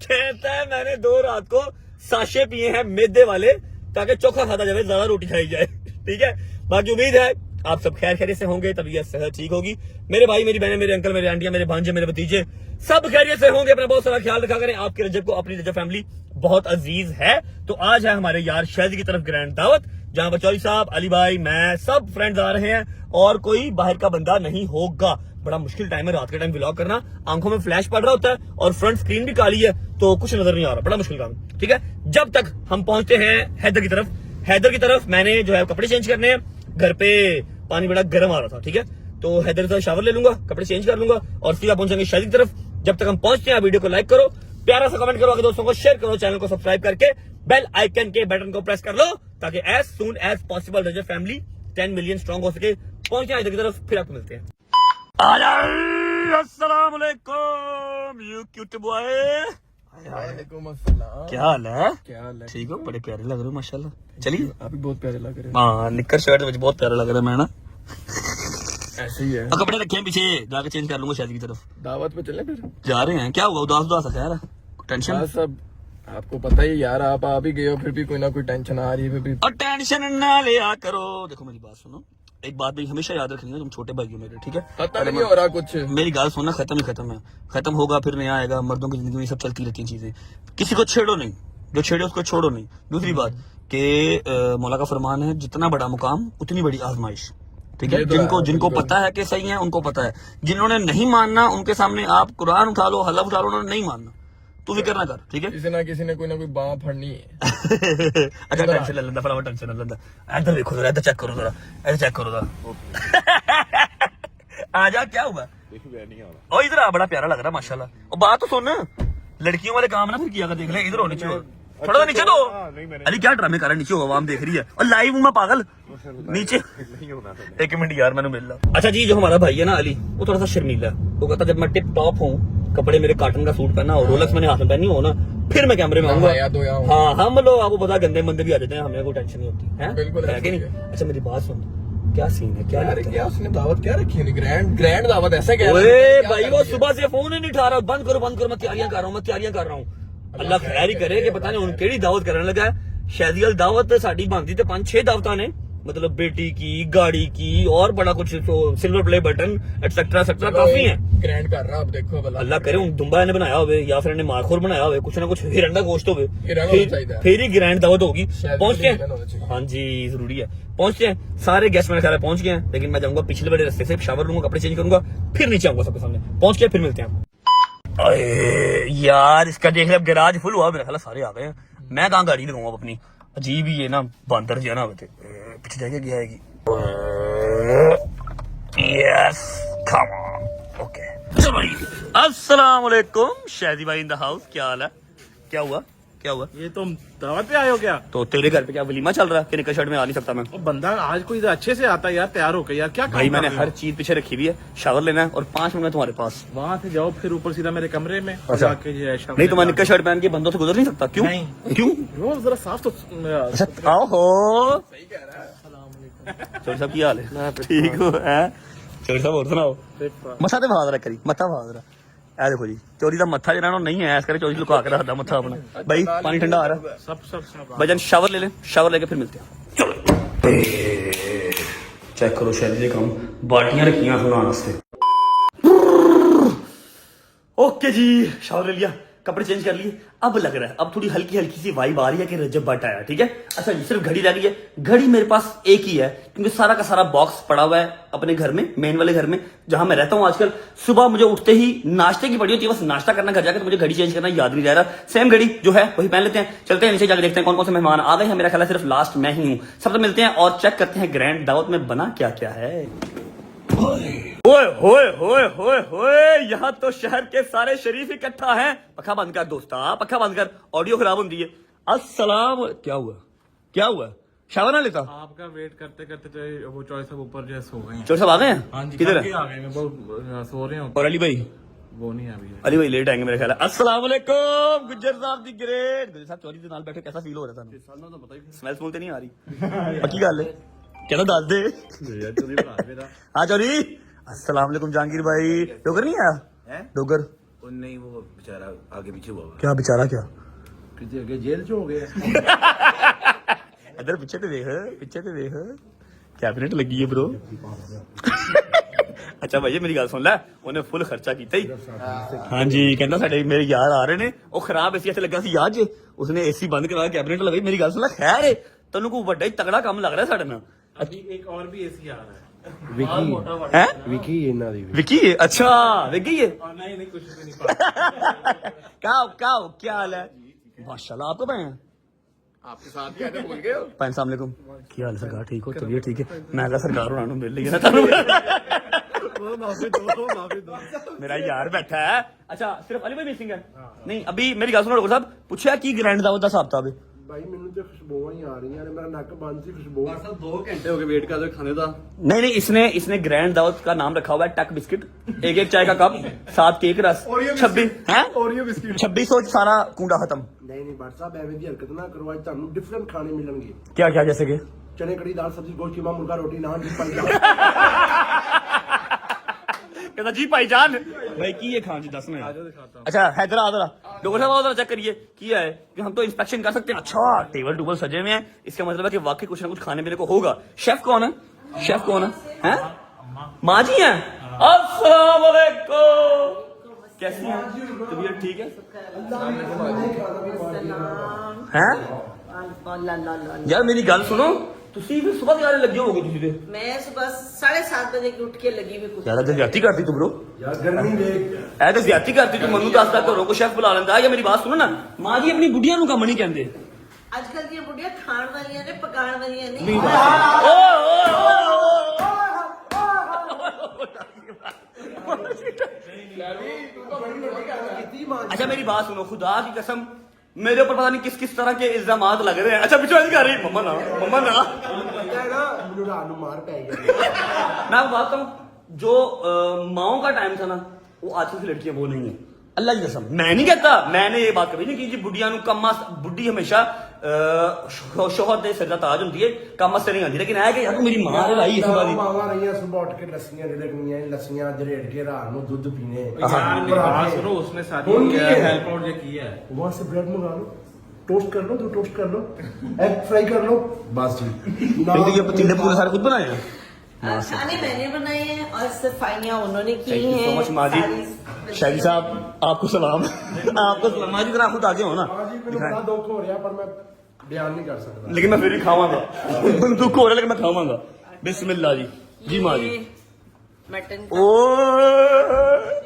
कहता है मैंने 2 रात को साशे पिए हैं मैदे वाले, ताकि चोखा खाता जाए, ज्यादा रोटी खाई जाए, ठीक है। बाकी उम्मीद है आप सब खैर खैरियत से होंगे, तबीयत सेहत ठीक होगी। मेरे भाई, मेरी बहनें, मेरे अंकल, मेरे आंटियां, मेरे भांजे, मेरे भतीजे सब खैरियत से होंगे। अपना बहुत सारा ख्याल रखा करें। आपके रजब को अपनी रजब फैमिली बहुत अजीज है। तो आज है हमारे यार शायद की तरफ ग्रैंड दावत, जहां बचौली साहब, अली भाई, मैं, सब फ्रेंड्स आ रहे हैं और कोई बाहर का बंदा नहीं होगा। बड़ा मुश्किल टाइम है रात के टाइम व्लॉग करना, आंखों में फ्लैश पड़ रहा होता है और फ्रंट स्क्रीन भी काली है तो कुछ नजर नहीं आ रहा, बड़ा मुश्किल काम, ठीक है। जब तक हम पहुंचते हैं हैदर की तरफ। हैदर की तरफ मैंने जो है कपड़े चेंज करने हैं, घर पे पानी बड़ा गर्म आ रहा था, ठीक है। तो हैदर से शावर ले लूंगा, कपड़े चेंज कर लूंगा और सीधा पहुंचेंगे शादी की तरफ। जब तक हम पहुंचते हैं वीडियो को लाइक करो, प्यारा सा कमेंट करो, आगे दोस्तों को शेयर करो, चैनल को सब्सक्राइब करके बेल आइकन के बटन को प्रेस कर लो, ताकि एज सून एज पॉसिबल रजब फैमिली 10 मिलियन स्ट्रॉन्ग हो सके। पहुंचे हैदर की तरफ, फिर आपको मिलते हैं। अस्सलाम वालेकुम यू क्यूट बॉय। वालेकुम अस्सलाम। क्या हाल है? क्या हाल है? ठीक हो? बड़े प्यारे लग रहे हो माशाल्लाह। चलिए, आप भी बहुत प्यारे लग रहे हाँ निक्कर शर्ट में बहुत प्यारा लग रहा है मैं ना। हैं। ऐसे ही है। और कपड़े रखे हैं पीछे, जाके चेंज कर लूंगा शादी की तरफ। दावत पे चले फिर। जा रहे हैं, क्या हुआ? उदास उदास है यार, टेंशन? हाँ, सब आपको पता ही यार, आप आ भी गए हो फिर भी कोई ना कोई टेंशन आ रही है फिर भी। और टेंशन ना लिया करो। देखो मेरी बात सुनो, एक बात भी हमेशा याद रखनी है, तुम छोटे भाई हो मेरे, ठीक है। खत्म नहीं हो रहा कुछ। मेरी गाल सुनना, खत्म ही खत्म है, खत्म होगा फिर नया आएगा। मर्दों की जिंदगी में सब चलती रहती हैं चीजें, किसी को छेड़ो नहीं, जो छेड़े उसको छोड़ो नहीं। दूसरी बात कि मौला का फरमान है, जितना बड़ा मुकाम उतनी बड़ी आजमाइश, ठीक है। ये तो है, जिनको बिल्कुल। पता है कि सही है उनको पता है, जिन्होंने नहीं मानना उनके सामने आप कुरान उठा लो, हलफ उठा लो, उन्होंने नहीं मानना, तू फिक्र ना कर, ठीक है। किसी ने कोई ना कोई बाँ फड़नी है। अच्छा टेंशन ले लेंदा, फटाफट टेंशन ले लेंदा। इधर देखो जरा, इधर चेक करो जरा, इधर चेक करो जरा। आजा, क्या हुआ? ओ इधर आ, बड़ा प्यारा लग रहा है माशाल्लाह। और बात तो सुन, लड़कियों वाले काम ना फिर किया कर, देख ले, इधर हो, नीचे हो, थोड़ा सा नीचे दो। अली क्या ड्रामे कर रहा है? नीचे हो, आवाम देख रही है और लाइव हूं मैं, पागल। नीचे एक मिनट यार, मैंने मिल रहा। अच्छा जी, जो हमारा भाई है ना अली, वो थोड़ा सा शर्मीला है। वो कहता जब मैं टिप टॉप हूँ, कपड़े मेरे कॉटन का सूट पहना हो, रोलेक्स मैंने हाथ में पहनी हो ना, फिर मैं कैमरे में आऊंगा। हाँ हम लोग आपको पता गंदे मंदे भी आ जाते हैं, हमें कोई टेंशन नहीं होती है, बिल्कुल है कि नहीं? अच्छा मेरी बात सुन, क्या सीन है? क्या लगता है? क्या उसने दावत क्या रखी है? ग्रैंड दावत ऐसा क्या? ओए भाई, वो सुबह से फोन ही नहीं उठा रहा। बंद करो, मैं तैयारियां कर रहा हूँ। अल्लाह खैर ही करे कि पता नहीं उन केड़ी दावत करने लगा है। शादी वाली दावत साडी बनदी ते 5-6 दावतां ने, मतलब बेटी की, गाड़ी की और बड़ा कुछ, तो silver play button etcetera etcetera काफी है। ग्रैंड कर रहा अब देखो भला अल्लाह करे उन दुम्बा ने बनाया होवे या फिर इन्हें मारखोर बनाया होवे, कुछ ना कुछ हिरन का गोश्त होवे, हिरन होना चाहिए। फिर ही ग्रैंड दावत होगी। शायद पहुंचते हिरन होना चाहिए। हैं, हाँ जी जरूरी है, पहुंचते हैं। सारे गेस्ट मेरे ख्याल में पहुंच गए हैं, लेकिन मैं जाऊंगा पिछले वाले रास्ते से, शावर लूंगा, कपड़े चेंज करूंगा, फिर नीचे आऊंगा सबके सामने। पहुंच के फिर मिलते हैं। अरे यार इसका देख ले, अब गैराज फुल हुआ, मेरा ख्याल है सारे आ गए हैं। मैं कहाँ गाड़ी लगाऊंगा अपनी, अजीब ही है ना, बंदर जो है ना पीछे जाके गया है। यस कम ऑन, ओके चलो जी। अस्सलाम वालेकुम, शादी भाई इन द हाउस, क्या हाल है? क्या हुआ, क्या हुआ? ये तुम दावत पे आए हो क्या? तो तेरे घर पे क्या वलीमा चल रहा है कि निक्कर शर्ट में आ नहीं सकता मैं? वो बंदा आज कोई अच्छे से आता है यार, तैयार होकर यार, क्या भाई काम मैंने कर रहे हर चीज पीछे रखी हुई है, शावर लेना है और 5 मिनट में तुम्हारे पास। हो? वहाँ से जाओ, फिर ऊपर सीधा मेरे कमरे में अच्छा। जाके जो है शाम नहीं में तो मैं निक्कर शर्ट पहन के बंदों से गुजर नहीं सकता, क्यों? नहीं। क्यों? वो जरा साफ तो अच्छा आओ हो, चोरी साहब की हाल है? ठीक हो है चोरी साहब, और सुनाओ। मथा ते भाग रहा करी, मथा भाग रहा। ए देखो जी, चोरी का मत्था जो नहीं है, इस करके चोरी लुका के रखता मत्था अपना। भाई पानी ठंडा आ रहा है, सब भाईजान शावर ले लें, शावर लेके फिर मिलते हैं। चलो चेक करो शायद ये काम, बाल्टियां रखियां सुनाने वास्ते। ओके जी, शावर ले लिया, कपड़े चेंज कर लिए, अब लग रहा है अब थोड़ी हल्की हल्की सी वाइब आ रही है कि रजब भट्ट आया। ठीक है, अच्छा जी, सिर्फ घड़ी लग गई है। घड़ी मेरे पास एक ही है क्योंकि सारा का सारा बॉक्स पड़ा हुआ है अपने घर में, मेन वाले घर में जहां मैं रहता हूं। आजकल सुबह मुझे उठते ही नाश्ते की पड़ी होती है, बस नाश्ता करना घर जाकर, तो मुझे घड़ी चेंज करना याद नहीं जा रहा। सेम घड़ी जो है वही पहन लेते हैं, चलते हैं नीचे जाकर देखते हैं कौन कौन से मेहमान आ गए हैं। मेरा ख्याल है सिर्फ लास्ट मैं ही हूं। सबसे मिलते हैं और चेक करते हैं ग्रैंड दावत में बना क्या क्या है। ओए होए होए होए होए, यहाँ तो शहर के सारे शरीफ इकट्ठा हैं। पखा बंद कर दोस्ता, पखा बंद कर, ऑडियो खराब होती है। अस्सलाम, क्या हुआ, क्या हुआ? शावर ना लेता? आपका वेट करते करते जो वो चॉइस सब ऊपर जो सो गए हैं। चोर साहब आ गए हैं? हाँ जी, किधर करके है? आ गए हैं, वो सो रहे हो। और अली भाई? वो नहीं अभी है। अली भाई लेट आएंगे मेरे ख्याल है। अस्सलाम वालेकुम गुज्जर साहब दी ग्रेट। गुज्जर साहब चोरी के नाल बैठे कैसा फील हो रहा था? स्मेल स्मूल तो नहीं आ रही? पक्की गल है, कहना दस दे। हाँ चोरी, अस्सलाम वालेकुम जहांगीर भाई। डोगर नहीं आया? डोगर नहीं, वो बेचारा आगे पीछे हुआ क्या बेचारा, क्या किसी आगे जेल च हो गया। इधर पीछे तो देख, पीछे तो देख, कैबिनेट लगी है ब्रो। अच्छा भाई मेरी गल सुन लै, उन्हें फुल खर्चा किया ही। हाँ जी, कहना साडे मेरे यार आ रहे ने, वो खराब एसी इत्थे लगा सी याद जे, उसने एसी बंद करा कैबिनेट लगाई। मेरी गल सुन लै, खैर है तेन कोई बड़ा ही तगड़ा काम लग रहा है साडे नाल। अभी एक और भी एसी आ रहा है। है विकी इन्ना दी विकी है? अच्छा विकी है। नहीं नहीं, कुछ भी नहीं। क्या हाल है? माशाल्लाह, आपको भाई आपके साथ भी आने भूल गए हो। पैन साहब अलैकुम, क्या हाल सरकार? ठीक हो? तबीयत ठीक है? मैं कहा सरकार होना मिल लिया ना मेरा यार बैठा है। अच्छा सिर्फ अली भाई मिसिंग है? नहीं अभी मेरी गल सुनो डॉक्टर साहब, पूछा की ग्रैंड दावत दा हिसाब किताब है? भाई मैनू तो खुशबूआं ही आ रही हैं, मेरा नक बंद सी खुशबू। 2 घंटे हो गए वेट कर रहे खाने का। नहीं नहीं, इसने ग्रैंड दावत का नाम रखा हुआ है टक बिस्किट, एक चाय का कप, 7 केक रस, 2600 सारा कूड़ा खत्म। नहीं भाट साहब एवं की हरकत ना करो, आज तुहानू डिफरेंट खाने मिलेंगे। क्या क्या जैसे कि चने कड़ी दाल सब्जी गोश्त कीमा मुर्गा रोटी नान पाई कहता जी भाईजान भाई की ये खान जी 10 में। अच्छा हैदर आदरा डॉक्टर साहब आदरा चेक करिए किया है कि हम तो इंस्पेक्शन कर सकते हैं। अच्छा टेबल टूबल सजे हुए हैं, इसका मतलब है कि वाकई कुछ ना कुछ खाने पीने को होगा। शेफ कौन है? शेफ कौन है? हैं? माँ जी हैं? अस्सलाम वालेकुम, कैसी हैं? तबीयत ठीक है? हैं? यार मेरी गल सुनो, ਤੁਸੀਂ ਵੀ ਸਵੇਰ ਦੇ ਲੱਗੇ ਹੋਗੇ ਤੁਸੀਂ ਤੇ। मैं सुबह 7:30 बजे की उठ के लगी हुई कुछ। यार ज्यादा करती तू ब्रो, यार गर्मी देख ऐ तो ज्यादा करती तू। मनु दस तक घरों को शेफ बुला लेंदा। या मेरी बात सुनो ना, माँ जी अपनी बुढ़िया नु कम नहीं कहते। आजकल दी बुढ़िया खाण वालियां ने पकाण वालियां नहीं। अच्छा मेरी बात सुनो, खुदा की कसम मेरे ऊपर पता नहीं किस किस तरह के इल्जाम लग रहे हैं। अच्छा पीछे कर रही मम्मा ना मैनू रात नू मार पै गया। मैं आपको बात कहूं, जो माओ का टाइम था ना, वो आजकल की लड़कियां वो नहीं है। अल्लाह की कसम, मैं नहीं कहता, मैंने ये बात कभी नहीं की जी बुढ़िया नु कम्मा। बुढ़ी हमेशा शोहर दे सिर दा ताज हुंदी है, कम से नहीं आती। लेकिन है कि यार तू मेरी मां है भाई इस बारी मावा रही सुबह उठ के लस्सियां रिड़कनियां, लस्सियां दरेड़ के रात नू दूध पीने। यार मेरी बात सुनो, उसने सारी हेल्प आउट जो की है। वहां से ब्रेड मंगा लो, टोस्ट कर लो, तो टोस्ट कर लो, एग फ्राई कर लो, बस ठीक। ये पतीले पूरे सारे खुद बनाए हैं? खाने मैंने बनाए हैं और सफाइयाँ उन्होंने की थैंक यू सो हैं। मच माँ जी। सारी- शादी साहब आपको सलाम। आपको सलाम माँ जी, जरा खुद आगे हो ना। हाँ जी, मुझे बड़ा दुख हो रहा पर मैं बयान नहीं कर सकता। लेकिन मैं फिर भी खावांगा। दुख हो रहा है लेकिन मैं खावांगा। बिस्मिल्लाह जी। जी माँ जी। ये मटन ओ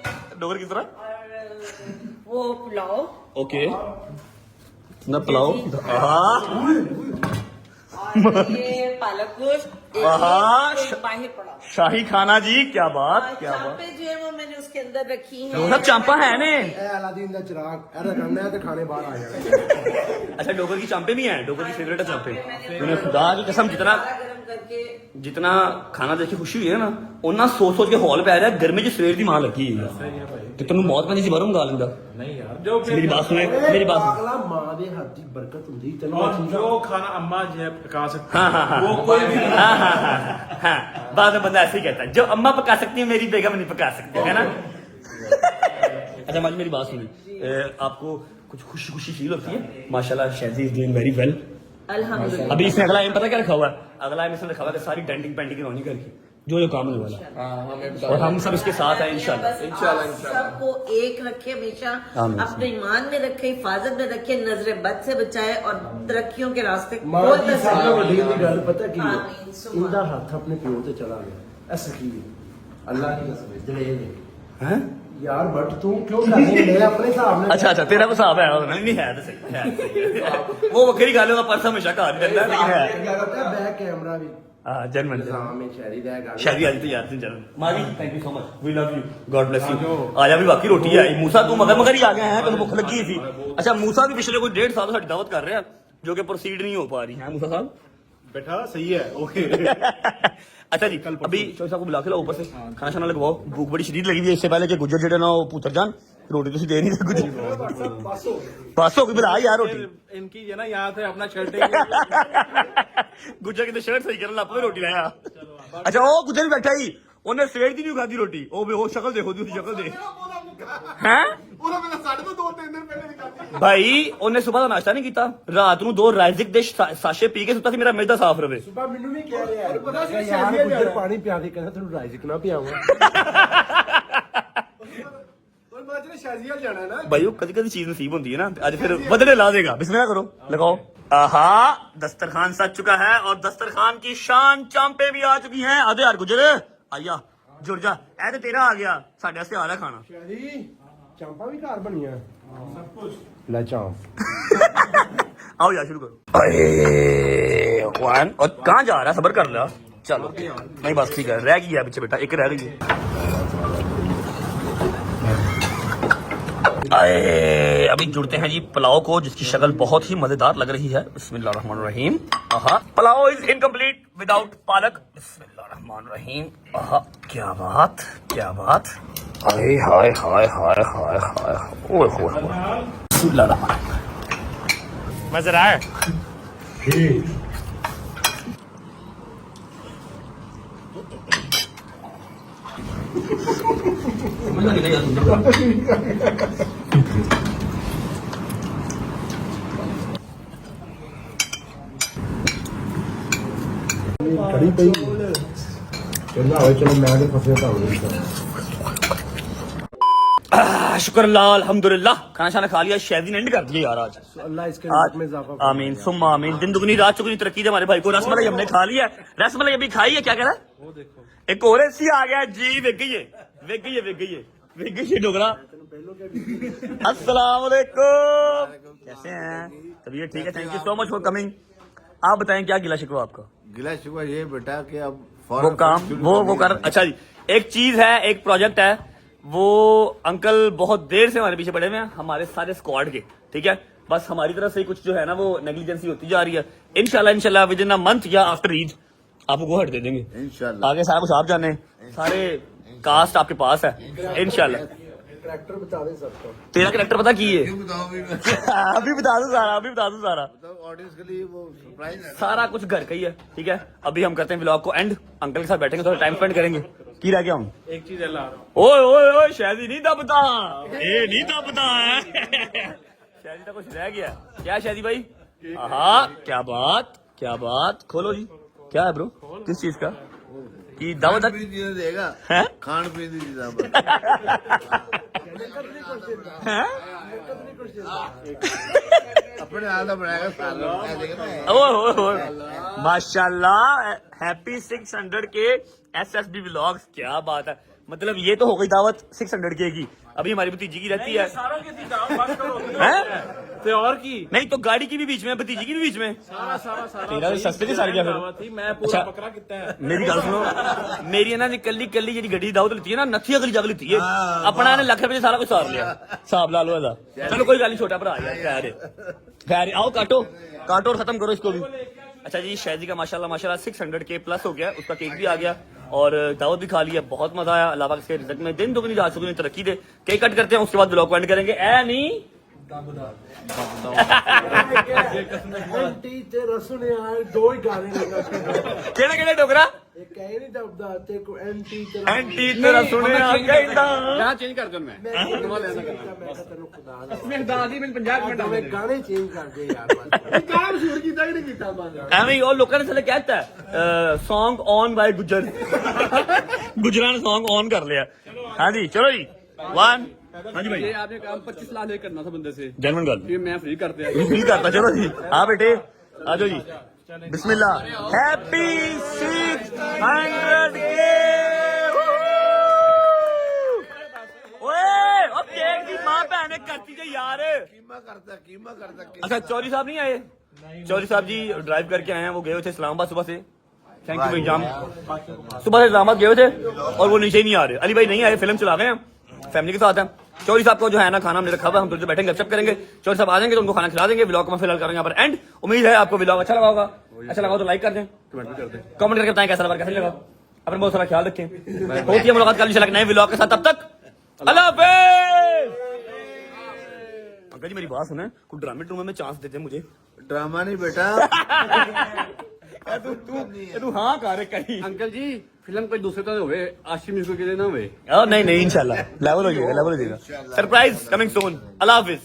का डोगर किस तरह? और वो पुलाव ओके ना पुलाव। और ये पालक गोश्त, आहा, एक बाहर पड़ा। शाही खाना जी, क्या बात और क्या बात। चापे जो है वो मैंने उसके अंदर रखी वो हैं। सब चांपा है ने। ए अलादीन दा चिराग ऐसा करना है तो खाने बाहर आ जाएगा। अच्छा डोगर की चांपे भी हैं? डोगर की फेवरेट है चांपे। मैंने खुदा की कसम जितना गरम करके जितना खाना देख के खुशी हुई है ना, उन्ना सोच के हॉल पे आ रहा है गर्मी च सवेर दी मां लगी है। तो तेन मौत पैंदी सी बाहरों मंगा लेंदा। नहीं यार, जो मेरी बात सुने, मेरी बात सुने। अगला मां दे हाथ दी बरकत हुंदी चलो और ठीक जो है। खाना अम्मा जो है पका सकती हाँ हाँ हाँ वो कोई भी हाँ, बाद में बंदा ऐसे ही कहता है, जो अम्मा पका सकती है मेरी बेगम नहीं पका सकती, है ना। अच्छा माजी मेरी बात सुनिए, आपको कुछ खुशी खुशी फील होती है? माशाल्लाह शहजी इज डूइंग वेरी वेल। अल्हम्दुलिल्लाह। अभी इसमें अगला एम पता क्या रखा हुआ है? अगला एम इसमें रखा हुआ है कि सारी डेंटिंग पेंटिंग करवानी घर की, जो काम होने वाला है। हाँ हमें बता और हम सब इसके साथ हैं इंशाल्लाह। बस आप सबको एक रखे हमेशा, आमीन। अपने ईमान में रखे, हिफाजत में रखे, नजर बद से बचाए और तरक्कियों के रास्ते मां खोलते दी सब चले। वड्डी दी गल पता की है? आमीन, सुभान। इंदा हाथ अपने प्यो ते चला गया ऐसा की है? अल्लाह की कसम है जलेल है हैं? यार बट तू क्यों कर रही है? मैं अपने हिसाब में अच्छा अच्छा तेरा भी हिसाब है और नहीं है तो सही है। वो बकरी खा लेगा पर्स हमेशा घर रहता है लेकिन है। क्या पता है बैक कैमरा भी हाँ जर्मन निजाम में शहरी दा गल शादी आज तो यार से जर्मन। मावी thank you so much, we love you, God bless you. आजा भी बाकी रोटी है। मूसा तू मगर ही आ गया है, तेन भुख लगी थी। अच्छा मूसा भी पिछले कोई 1.5 साल साडी दावत कर रहे हैं जो कि प्रोसीड नहीं हो पा रही है। मूसा साहब बेटा सही है ओके। अच्छा जी अभी चौधरी साहब को बुला के लाओ ऊपर से, खाना शाना लगवाओ, भूख बड़ी शदीद लगी हुई है। इससे पहले कि गुजर जेडे ना वो पुत्र जान रोटी तो दे नहीं दे गुजर बस हो गई बुला यार रोटी। इनकी जो ना यहाँ से अपना शर्ट गुजर की तो शर्ट सही करना लापो रोटी लाया। अच्छा वो गुजर भी बैठा ही, उन्हें सवेर दी नहीं खाधी रोटी। ओ शक्ल देखो दी शक्ल देख हैं भाई उन्हें सुबह का नाश्ता नहीं किया, रात ਨੂੰ 2 राइजिक ਦੇ ਸਾਸ਼ੇ ਪੀ ਕੇ ਸੁੱਤਾ ਸੀ, ਮੇਰਾ ਮਿਹਦਾ ਸਾਫ਼ ਰਵੇ। सुबह मिन्नू भी कह रहे हैं यार गुजर पानी पिया दे, कहना तेन राइजिक ना पियाऊंगा। शाजिया जाना है ना भाई वो कभी कभी चीज नसीब होती है ना, आज फिर बदले ला देगा। बिस्मिल्लाह करो लगाओ। आहा दस्तरखान सज चुका है और दस्तरखान की शान चांपे भी आ चुकी हैं। आधे यार गुजर आया जुड़ जा, ऐ तो तेरा आ गया, साढ़े वास्ते आ रहा खाना। शादी चांपा भी घर बनी है सब कुछ ले चांप। आओ यार शुरू करो। अरे वन और कहाँ जा रहा है, सबर कर ला। चलो नहीं बस ठीक है, रह गई है पीछे बेटा, एक रह गई है। आए अभी जुड़ते हैं जी पुलाव को, जिसकी शक्ल बहुत ही मजेदार लग रही है। बिस्मिल्लाहिर्रहमानिर्रहीम। आहा पुलाव इज इनकम्प्लीट विदाउट पालक। बिस्मिल्लाहिर्रहमानिर्रहीम। आहा क्या बात क्या बात। हाय हाय हाय हाय हाय हाय ओए होए बिस्मिल्लाहिर्रहमानिर्रहीम। मजा आया? कड़ी पई चलो आओ चलो मैं आगे फंसे था शुक्र अल्लाह अल्हम्दुलिल्लाह, खाना शाना खा लिया, शायद एंड कर दिया यार आज। अल्लाह इसके आज में इजाफा आमीन सुम्मा आमीन। दिन दुगनी रात चुगनी तरक्की दे हमारे भाई को। रसमलाई हमने खा लिया, रसमलाई अभी खाई है। क्या कह रहा है? वो देखो एक और ऐसी आ गया जी। विक गई है विक गई है विक गई है विक गई है डोगरा। अस्सलाम वालेकुम, कैसे हैं? तबीयत ठीक है? Thank you so much for coming. आप बताएं क्या गिला शिकवा आपका? गिला शिकवा ये बेटा कि अब वो काम वो कर। अच्छा जी एक चीज है, एक प्रोजेक्ट है, वो अंकल बहुत देर से हमारे पीछे पड़े हुए हैं, हमारे सारे स्क्वाड के। ठीक है बस हमारी तरफ से कुछ जो है ना वो नेग्लिजेंसी होती जा रही है। इंशाल्लाह विद इन अ मंथ या आफ्टर ईद आपको गो हट दे देंगे इंशाल्लाह। आगे सारा कुछ आप जाने, सारे कास्ट आपके पास है इंशाल्लाह। करैक्टर बता दे सबको। तेरा कैरेक्टर पता की है? बताओ भी अभी बता दूं सारा, अभी बता दूं सारा। ऑडियंस के लिए वो सरप्राइज है। सारा कुछ घर का ही है। ठीक है अभी हम करते हैं व्लॉग को एंड, अंकल के साथ बैठेंगे, थोड़ा टाइम स्पेंड करेंगे। की रह गया हूँ? एक चीज अल्लाह ओए ओए ओए शायद नहीं दबता, ये नहीं दबता है। शादी का कुछ रह गया क्या शादी भाई? हाँ क्या बात खोलो जी। क्या है ब्रो, किस चीज का कि दावत देगा है? खान पीन की चीज़ां अपने आधा बनाएगा माशाल्लाह। हैप्पी 600 के SSB व्लॉग्स, क्या बात है। मतलब ये तो हो गई दावत 600 के की। अभी हमारी भतीजी की रहती है तो और की नहीं तो गाड़ी की भी बीच में, भतीजी की भी बीच में। सारा तेरा तो सस्ते के सारे क्या फिर? मैं पूरा अच्छा। बकरा कितना है मेरी गल सुनो, मेरी है ना जी कली जी गड्डी दावत लेती है ना, नथी अगली जगह लेती है अपना ने लाख रुपए सारा कुछ सार लिया, हिसाब ला लो एदा। चलो कोई गल नहीं, छोटा भरा यार खैर आओ काटो और खत्म करो इसको भी। अच्छा जी, शादी का माशाल्लाह 600 के प्लस हो गया, उसका केक भी आ गया और दावत भी खा लिया, बहुत मजा आया। अल्लाह पाक इसके रिज़्क़ में दिन दुगनी रात चौगुनी तरक्की दे। केक कट करते हैं, उसके बाद ब्लॉग को एंड करेंगे। ए नहीं एंटी तेरा सुने आए दो ही गाने लगा केड़े डोगरा एक कहे नहीं दबदा ते को एंटी तेरा एंटी तेरा सुने आ कहंदा यहाँ चेंज कर दो मैं तेनु खुदा दा मैं दादी में 50 मिनट मैं गाने चेंज कर दे यार बस गाना मशहूर कीता कि नहीं कीता बांधा ਐਵੇਂ ਹੀ ਉਹ ਲੋਕਾਂ ਨੇ ਥੱਲੇ ਕਹਿਤਾ ਸੌਂਗ ਔਨ ਬਾਈ ਗੁੱਜਰ ਗੁਜਰਾਂ ਨੇ ਸੌਂਗ ਔਨ ਕਰ ਲਿਆ। ਹਾਂਜੀ ਚਲੋ ਜੀ 1 ਹਾਂਜੀ ਭਾਈ ये आपने काम 25 लाख लेकर करना था बंदे से, ਜਨਮਨ ਗੱਲ ये मैं फ्री कर दिया। ਨਹੀਂ ਕਰਤਾ। ਚਲੋ ਜੀ ਆ ਬੇਟੇ ਆ ਜਾਓ ਜੀ, ਬਿਸਮਿल्ला। हैप्पी 600 के ਓਏ ਉਹ ਕੇਕ ਦੀ ਮਾਂ ਭੈਣ ਨੇ ਕਰਤੀ ਜੇ ਯਾਰ। कीमा करता अच्छा चौधरी साहब नहीं आए? चौधरी साहब जी ड्राइव करके आए हैं, वो गए हुए थे इस्लामाबाद सुबह से। थैंक यू भाई जाम, सुबह से इस्लामाबाद गए हुए थे और वो नीचे ही नहीं आ रहे। अली भाई नहीं आए, फिल्म चला गए हैं, फैमिली के साथ है। चौधरी साहब को जो है ना खाना हमने रखा हुआ है, हम तो बैठेंगे गपशप करेंगे। चौधरी साहब आ जाएंगे तो उनको खाना खिला देंगे। व्लॉग को मैं फिलहाल करेंगे यहाँ पर एंड। उम्मीद है आपको व्लॉग अच्छा लगा होगा। अच्छा लगा तो लाइक कर दें, कमेंट करके बताएं कैसा लगा कैसा नहीं लगा। अपना बहुत सारा ख्याल रखें। होती है मुलाकात कल इंशाल्लाह नए व्लॉग के साथ, तब तक अल्लाह हाफिज़। अंकल जी मेरी बात सुने, कुछ ड्रामे ट्रूमे में चांस देते मुझे। ड्रामा नहीं बेटा तू हाँ कर कहीं। अंकल जी फिल्म कोई दूसरे तो हुए, आशिम इसको के लिए ना हुए। नहीं इंशाल्लाह लेवल हो जाएगा सरप्राइज कमिंग सून। अल्लाह हाफिज़।